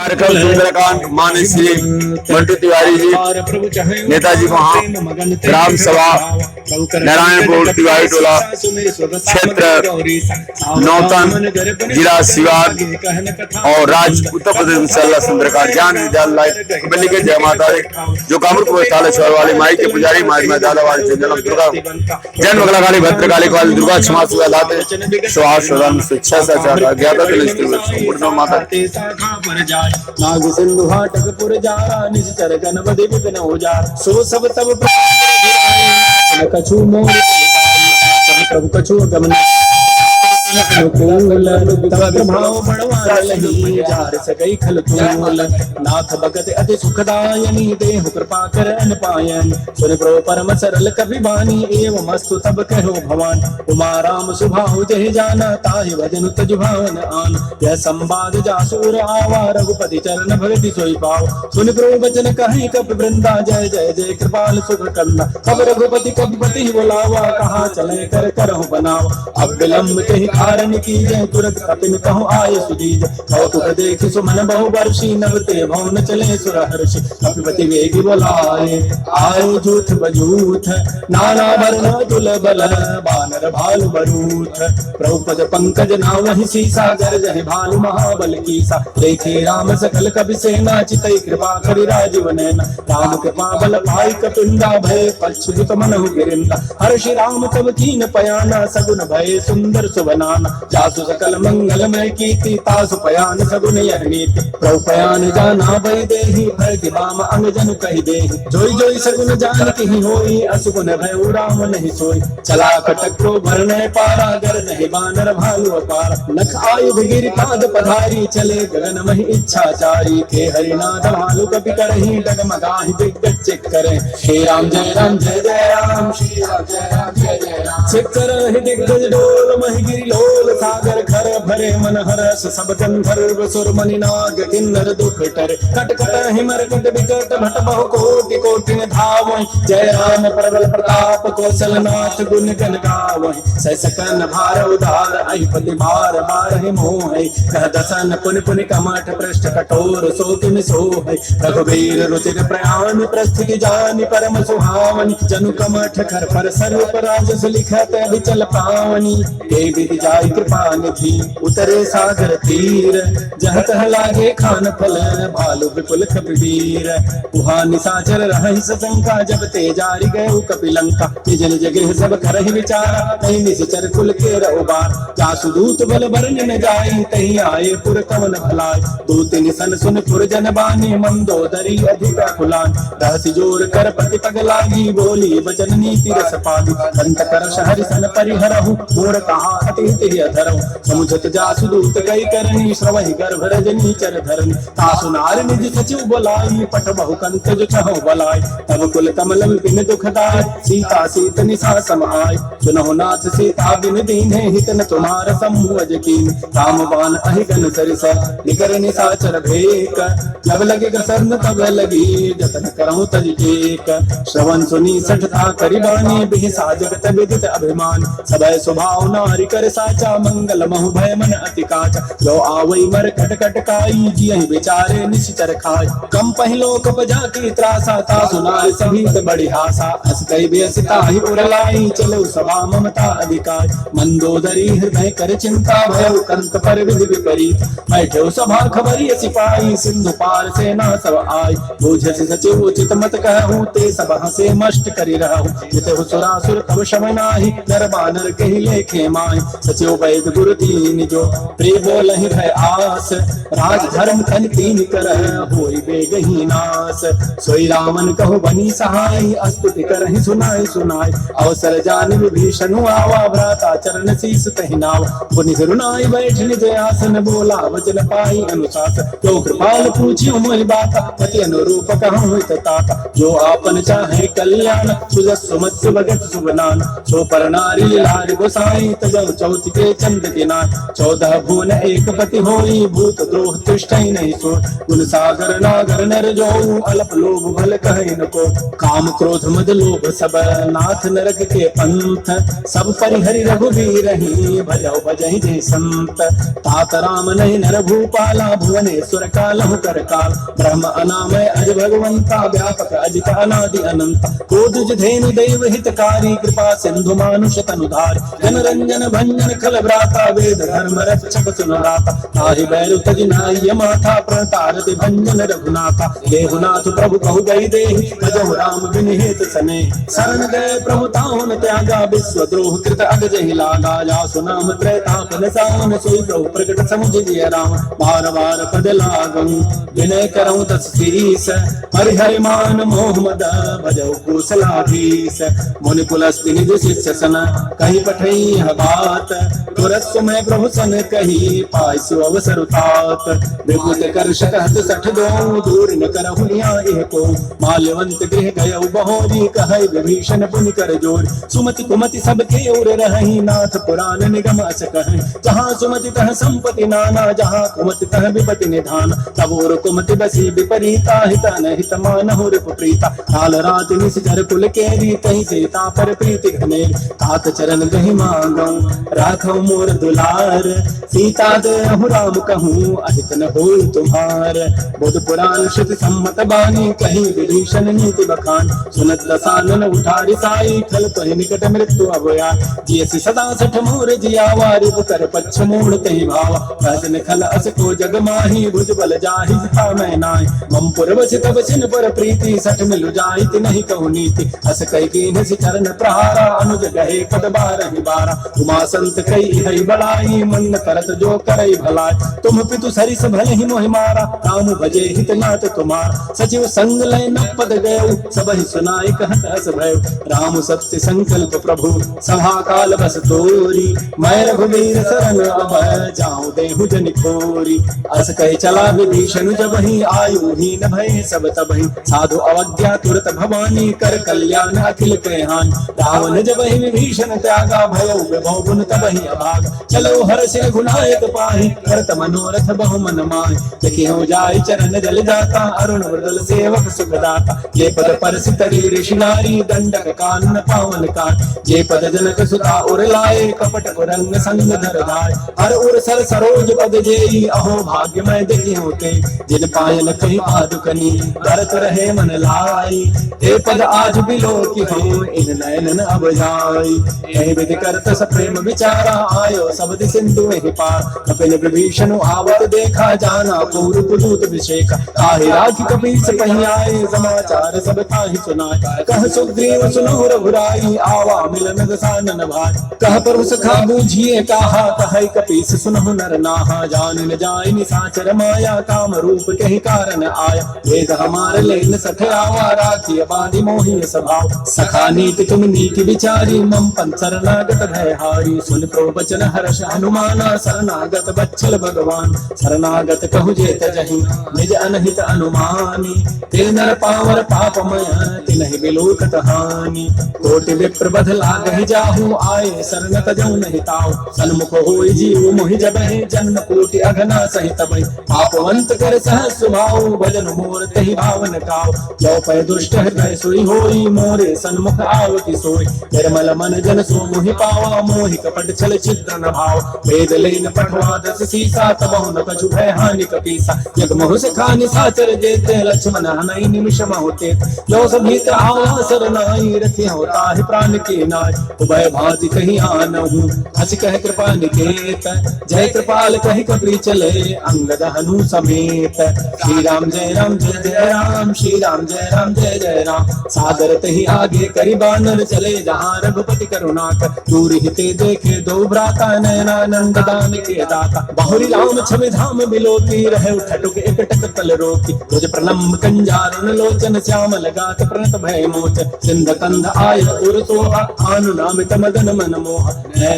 कार्यक्रम सुंदरकांड माननीय श्री मंटू तिवारी जी, नेताजी वहाँ ग्राम सभा नारायणपुर तिवारी टोला क्षेत्र नौतन जिला सिवान और राज्य उत्तर प्रदेश में चल रहा सुंदरकांड ज्ञान विद्यालय कबली के जय माता जो कामरूप स्थान वाली माई के पुजारी माई दादा वाली जन्म दुर्गा जन्म मंगलाकाली भद्रकाली वाली दुर्गा क्षमा सुधा लाते सुहासन शिक्षा से ज्ञाता माता नाग सिंधु हाटकपुर जारा निश्चर गणपति विपिन उजार सो सब तब कछु मोर प्रभु कछु गमन प्रभाव बढ़वा लही जार सकई खल तूल नाथ भगत अति सुखदायनी देहु कृपा कर अन पायन सुन प्रो परम सरल कवि वाणी एवं मस्तु तब कहो भवान उमा राम सुभाहु जहि जाना ताहि भजन तज भावन आन यह संवाद जासुर आवा रघुपति चरण भगति सोई पाव सुन प्रो वचन कहि कपि वृंदा जय जय जय कृपाल सुख कंदा कब रघुपति कपिपति बुलावा कहा चले कर करहु बनाव अब विलंब कहि कारण की जय तुरंत कपिन कहूँ आय सुदीज कौतुक देख सुमन बहु वर्षी नवते भवन चले सुर हर्षि कपिपति वेगी बोलाए आए जूथ बजूथ नाना वर्ण तुल बल बानर भालु बरूथ प्रभुपद पंकज नावहि सीसा जर जहि भालु महाबल कीसा देखे राम सकल कपि सेना चितई कृपा करि राजीव नैना राम कृपा बल पाई कपिंदा भय पच्छुत मनहु गिरिंदा हर्षि राम तब कीन पयाना सगुन भय सुंदर सुबनाना जासु सकल मंगलमय कीर्ति तासु पयान सगुन नीति प्रभु पयान जाना भय देहि भय दिबाम अंग जनु कहि देहि जोई जोई सगुन जान कहि होई असुगुन भय राम नहीं सोई चला कटक को भरने पारा गर नहीं बानर भालु अपार नख आयुध गिरि पाद पधारी चले गगन महि इच्छाचारी के हरिनाथ भालु कपि करहि डगमगाहि दिग्गज चेक करे श्री राम जय राम श्री राम जय राम जय जय राम चेक करहि दिग्गज डोल महि गिरि लोल सागर खर भरे मन हरस सब गंधर्व सुर मणि नाग किन्नर दुख टर कट कट हिमर कट विकट भट बहु कोटि कोटि धावहि जय राम प्रबल प्रताप कौशल नाथ गुण गण गावहि सै सकन भार उदार अहिपति बार बार हि मोह कह दसन पुनि पुनि कमठ पृष्ठ कठोर सो तुम सोह रघुवीर रुचिर प्रयाण प्रस्थ की जानि परम सुहावनि जनु कमठ कर पर सर्व राजस लिखत अभिचल पावनि हे विधि जाय कृपा निधि उतरे सागर तीर जह तह लागे खान फल भालु विपुल कपिवीर उहा निशाचर रहि सशंका जब ते जारी गए कपिलंका निजन जगह सब करहि विचारा नहीं निश्चर कुल के रउबार जासु दूत बल बरन न जाई तही आए पुर कवन भलाय दूत निसन सुन पुर जन बानी मंदोदरी अधिक खुलान दहसी जोर कर पति पग लागी बोली वचन नीति रस पादी अंत कर शहर सन परिहरहु मोर कहा अति अधरहु समुझत जासु दूत गई करनी श्रवहि गर्भ रजनी चर धरनी तासु नार निज सचिव बोलाई पट बहु कंत जो छहो बलाई तब कुल कमल बिन दुखदाय सीता सीत निसा सम आय सुनहु नाथ सीता बिन दीन्हे हित न तुम्हार सम्मुअज कीन राम बाण अहि गन सरिस निकर निसाचर भेक जब लगे गसरन तब लगी जतन करहु तज टेक श्रवण सुनी सठता करिबानी बिहि साजगत विदित अभिमान सबय स्वभाव नारी कर साचा मंगल महु भय मन अति काचा जो आवई मर कट कट काई जियहि बेचारे निश्चर खाय कम पहलो कप जाकी त्रासा ता सुनाय सभी बड़ी हासा अस कई बेसिता ही उरलाई चलो सभा ममता अधिकार मंदोदरी हृदय कर चिंता भय कंत पर विधि विपरीत बैठो सभा खबरी सिपाही सिंधु पार सेना सब आय बूझ सचिव उचित मत कहूं ते सब हसे मष्ट करि रहूं जिते सुरासुर तब शम नाही नर बानर कहि लेखे माय सचिव वैद गुरु तीन जो प्रिय बोलहि भय आस राज धर्म तन तीन कर होई बेगहि नास सोई रामन कहो बनी सहाय अस्तुति करहि सुनाय सुनाय अवसर जान विभीषण आवा भ्राता चरण शीस तहि नाव पुनि सिरुनाय बैठ निज आसन बोला वचन पाई अनुशास तो कृपाल पूछियो मोहि बाता पति अनुरूप कहूँ हित ताता जो आपन चाहे कल्याण सुजस सुमत भगत सुबनान सो पर नारी लाल गोसाई तजौ चौथ ज्योति के चंद के नाथ 14 भुवन एक पति होई भूत द्रोह तुष्टि नहीं सो गुण सागर नागर नर जो अल्प लोभ भल कहे न को काम क्रोध मद लोभ सब नाथ नरक के पंथ सब परिहरि रघुवीर ही भजौ भजहि जय संत तात राम नहीं नर भूपाला भुवनेश्वर कालहु कर काल ब्रह्म अनामय अज भगवंता व्यापक अजित अनादि अनंत कोदुज धेनु दैव हितकारी कृपा सिंधु मानुष तनुधार जन रंजन भंजन खल भ्राता वेद धर्म रक्षक सुनदाता ताहि बैरु तज नाय माथा प्रतारति भंजन रघुनाथा देहुनाथ प्रभु कहु गई देहि भजहु राम बिन हेत सने शरण गए प्रभु ताहुन त्यागा विश्व द्रोह कृत अग जहि लागा जासु नाम त्रैतापन सावन सोई प्रभु प्रकट समुझिय राम बार बार पद लागं विनय करऊं दस शीस हरि मान मोह मद भजौ कुशलाधीश मुनि पुलस्ति निज शिष्य सन कही पठई यह बात तुरत सुमय प्रभु सन कही पायसु अवसर तात विभूत कर शकहत सठ दो दूर न करहु न्याय को माल्यवंत गृह गयौ बहोरी कहै विभीषण पुनि कर जोर सुमति कुमति सब के उर रहहि नाथ पुराण निगम अस कहै जहाँ सुमति तह संपत्ति नाना जहाँ कुमति तह विपति निधान तब और कुमति बसी विपरीता हित न हित मानहु रिपु प्रीता काल रात निशिचर कुल केरी तहि सीता पर प्रीति घनेर तात चरण गहि मांगौ राखौ मोर दुलार सीता देहु राम कहूँ अहित न होई तुम्हार बुध पुराण श्रुति सम्मत बानी कही विभीषण नीति बखान सुनत दसानन उठारि साई खल तहि निकट मृत्यु अभया जियसि सदा सठ मोर जियावा रिपु कर पच्छ मोड़ तहि भावा भजन खल अस को जग माही भुज बल जाहि जिता मैं नाय मम पुर बसि तब सिन पर प्रीति सठ मिलु जाइत नहीं कहु नीति अस कई कीन सि चरण प्रहारा अनुज गहे पद बारहि बारा उमा संत कई हई बड़ाई मन करत जो करई भलाई तुम पितु सरिस भले ही मोहि मारा राम भजे हित नाथ तुम्हार सचिव संग लय न पद गयो सब ही सुनाई कहत हस भयो राम सत्य संकल्प प्रभु सभा काल बस तोरी मैं रघुवीर शरण अब जाऊं देहु जनि खोरी अस कही चला विभीषण जब ही आयु ही न भय सब तब ही साधु अवज्ञा तुरत भवानी कर कल्याण अखिल के हान रावण जब ही विभीषण त्यागा भयो विभव गुण तब ही अभाग चलो हर सिर गुनायक पाहि करत मनोरथ बहु मन माहि जखि हो जाय चरण जल जाता अरुण मृदल सेवक सुखदाता ये पद पर सितरी ऋषि नारी दंडक कानन पावन काट ये पद जनक सुता उर लाए कपट रंग संग धर धाय हर उर सर सरोज पद जेई अहो भाग्य मैं देखी होते जिन पायल कहीं पादुकनी भरत रहे मन लाई ते पद आज बिलो की हो इन नयन अब जाई यही विधि करत स प्रेम विचारा आयो सब सिंधु में पार कपिल विभीषण आवत देखा जाना पूर्व दूत विषेक ताहि राखी कपीस पही आए समाचार सब ताहि सुनाए कह सुग्रीव सुनो रघुराई आवा मिलन दसानन भाई कह प्रभु सखा बूझिए कहा कहि कपीस सुनहु नर नाहा जान न जाय निसाचर माया काम रूप के कारण आया वेद हमार लेन सठ आवा राखी बांधि मोहि स्वभाव सखा नीति तुम नीति विचारी मम पन शरणागत भय हारी सुन प्रवचन हर्ष हनुमाना शरणागत बच्छल भगवान शरणागत कहु जेत जहि निज अनहित अनुमानी ते नर पावर पापमय तिनहि बिलोकत हानि कोटि विप्र बध लागहि जाहु आए शरण तजौ नहीं ताऊ सन्मुख होई जीव मोहि जबहि जन्म कोटि अघना सहित भई पापवंत कर सहस स्वभाव भजन मोर तहि भावन काऊ जो पय दुष्ट हृदय सोई होई मोरे सन्मुख आवति सोई निर्मल मन जन सो मोहि पावा मोहि कपट छल छिद्र न भाव वेद लेन पठवा दस सीसा तबहु न कछु भय हानि कपीसा जग मोह सिखा निसाचर जेते लक्ष्मण हनई निमिष होते जो सभीत आवा सरनाई रखि होता है प्राण के नाय उभय भांति कहीं आनहु हस कह कृपा निकेत जय कृपाल कहि कपि चले अंगद हनु समेत श्री राम जय राम श्री राम जय जय राम सागर तहि आगे करि बानर चले जहाँ रघुपति करुणाकर दूर हिते देखे दो भ्राता नयनानंद दान के दाता बहुरी राम छवि धाम बिलोकी रहे ठटुक एक टक तल रोकी तुझ प्रलम्ब कंजारुण लोचन श्याम लगात प्रणत भय मोच सिंध कंध आय उर सोहा आनुनामित मदन मन मोह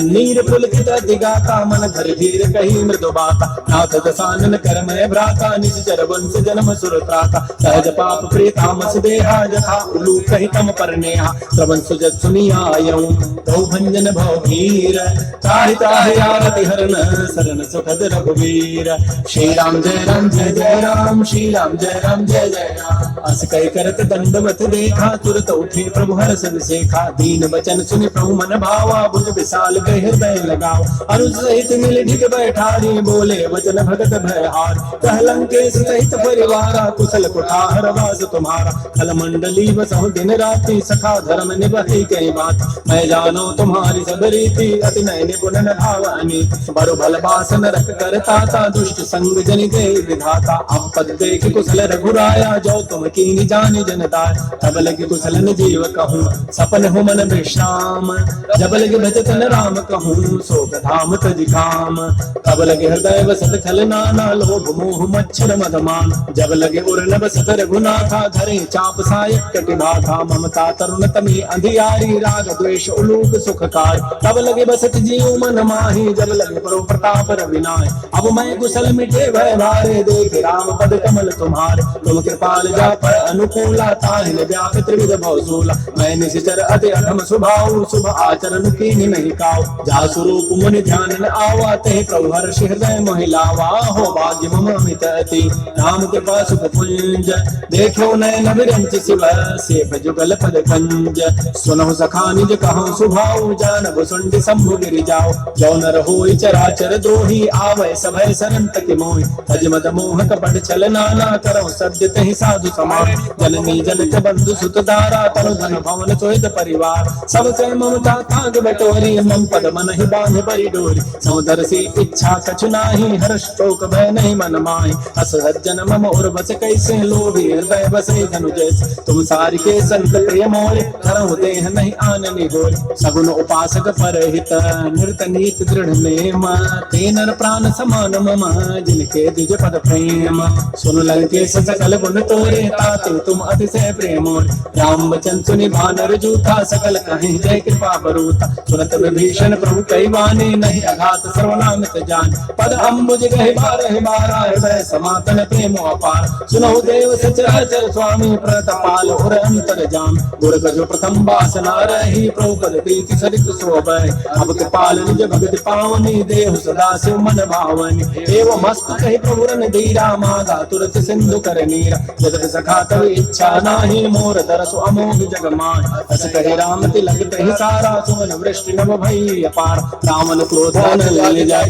नीर पुलकित दिगाता मन धर धीर कही मृदु बाता नाथ दसानन कर मैं भ्राता निश्चर वंश जन्म सुर त्राता सहज पाप प्रीता मस देहा जथा उलू कही तम पर नेहा श्रवण सुजत सुनी आयऊं तो भंजन भव भीर त्राहि त्राहि आरति हरन सरन सुखद रघुवीर। श्री राम जय राम जय जय राम, श्री राम जय राम जय जय राम। अस कह करत दंडवत देखा, तुरत उठे प्रभु हर्ष विसेखा। दीन बचन सुनि प्रभु मन भावा, भुज विशाल गए हृदय लगाओ। अनुज सहित मिल ढिक बैठारी, बोले वचन भगत भयहार। कह लंकेश सहित परिवारा, कुशल कुठार वास तुम्हारा। खल मंडली बसहु दिन राति, सखा धर्म निभहि कई बात। मैं जानो तुम्हारी सब रीति, अति नय निपुण न भावनी। बरु भल बास नरक करता था, दुष्ट संग जन गए विधाता। अब पद देख कुशल रघुराया, जो तुम कीनी जानी जनता। तब लगे कुशल न जीव कहूँ, सपन हो मन विश्राम। जब लगे भजत न राम कहूँ, शोक धाम तज काम। तब लगे हृदय बसत खल नाना, लोभ मोह मच्छर मदमान। जब लगे उर न बसत रघुनाथा, धरे चाप सायक कटिभाथा। ममता तरुण तमी अंधियारी, राग द्वेष उलूक सुखकार। तब लगे बसत जीव मन माही, जब लगे परो प्रताप रविनाय। अब मैं कुशल मिटे भय भारे, देख राम पद कमल तुम्हारे। तुम कृपाल जा पर अनुकूला, ताहि व्यापि त्रिविध भवसूला। मैं निश्चर अति अधम स्वभाव, शुभ आचरण कीन्हि नहीं काऊ। जा स्वरूप मुनि ध्यान न आवा, ते प्रभु हर्ष हृदय मोहि लावा। हो भाग्य मम अमित अति, राम कृपा सुख पुंज। देखो नयन विरंच शिव, सेव जुगल पद कंज। सुनहु सखा निज कहूँ सुभाऊ, जानब सुंड शंभु गिरि जाओ। जो नर होई चराचर द्रोही, आवै सभय सरन तति मोहि। तज मद मोह कपट छल नाना, करौ सद्य तहि साधु समार। जननी जनक बंधु सुत दारा, तनु धन भवन सोहित परिवार। सब कह ममता ताग बटोरी, मम पद मन ही बांध बरी डोरी। समुदर सी इच्छा कछु नाही, हर्ष शोक भय नहीं मन माहि। अस सज्जन मम और बस कैसे, लोभी हृदय बसे धनु जैसे। तुम सारि के संत प्रिय मोरे, करहु देह नहीं आननि गोर। सगुन उपासक परहित, नृत नीत दृढ़ नेम। ते नर प्राण समान मम, जिनके द्विज पद प्रेम। सुन लंकेश सकल गुण तोरे, ताते तुम अतिशय प्रेम। राम वचन सुनि भानर जूथा, सकल कहीं जय कृपा बरूथा। सुनत विभीषण प्रभु कई वाणी, नहीं अघात सर्वनामित जान। पद अम्बुज गहि बारहि बारा, हृदय समातन प्रेम अपार। सुनहु देव सचराचर स्वामी, प्रतपाल उर अंतर जाम। गुर गजो प्रथम वासना रही, प्रभु पद प्रीति सरित शोभै। अब कृपाल निज भगति पावनी, देहु सदा शिव मन भावनी। एवं मस्त कहि प्रभु रन धीरा, मागा तुरत सिंधु कर नीरा। जगत सखा तव इच्छा नाही, मोर दरसु अमोघ जग मान। अस कहे राम तिलक तहि सारा, सुमन वृष्टि नभ भई अपार। रावण क्रोध न ले जाय,